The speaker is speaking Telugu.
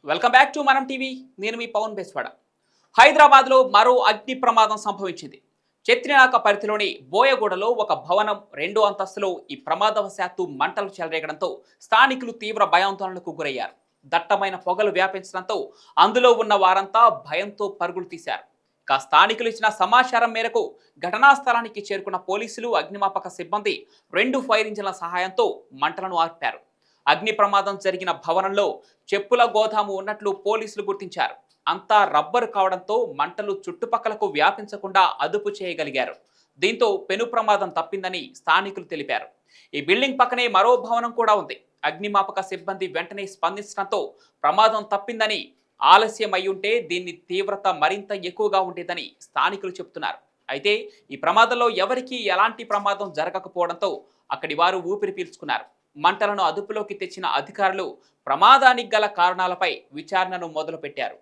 వెల్కమ్ బ్యాక్ టు మనం టీవీ. నేను మీ పవన్ బేస్వాడ. హైదరాబాద్లో మరో అగ్ని ప్రమాదం సంభవించింది. చెత్రినాక పరిధిలోని బోయగూడలో ఒక భవనం 2వ అంతస్తులో ఈ ప్రమాదవశాత్తు మంటలు చెలరేగడంతో స్థానికులు తీవ్ర భయాందోళనకు గురయ్యారు. దట్టమైన పొగలు వ్యాపించడంతో అందులో ఉన్న వారంతా భయంతో పరుగులు తీశారు. ఇక స్థానికులు ఇచ్చిన సమాచారం మేరకు ఘటనా స్థలానికి చేరుకున్న పోలీసులు, అగ్నిమాపక సిబ్బంది 2 ఫైర్ ఇంజిన్ల సహాయంతో మంటలను ఆర్పారు. అగ్ని ప్రమాదం జరిగిన భవనంలో చెప్పుల గోదాము ఉన్నట్లు పోలీసులు గుర్తించారు. అంతా రబ్బరు కావడంతో మంటలు చుట్టుపక్కలకు వ్యాపించకుండా అదుపు చేయగలిగారు. దీంతో పెను ప్రమాదం తప్పిందని స్థానికులు తెలిపారు. ఈ బిల్డింగ్ పక్కనే మరో భవనం కూడా ఉంది. అగ్నిమాపక సిబ్బంది వెంటనే స్పందించడంతో ప్రమాదం తప్పిందని, ఆలస్యం అయ్యుంటే దీని తీవ్రత మరింత ఎక్కువగా ఉండేదని స్థానికులు చెబుతున్నారు. అయితే ఈ ప్రమాదంలో ఎవరికీ ఎలాంటి ప్రమాదం జరగకపోవడంతో అక్కడి వారు ఊపిరి పీల్చుకున్నారు. మంటలను అదుపులోకి తెచ్చిన అధికారులు ప్రమాదానికి గల కారణాలపై విచారణను మొదలుపెట్టారు.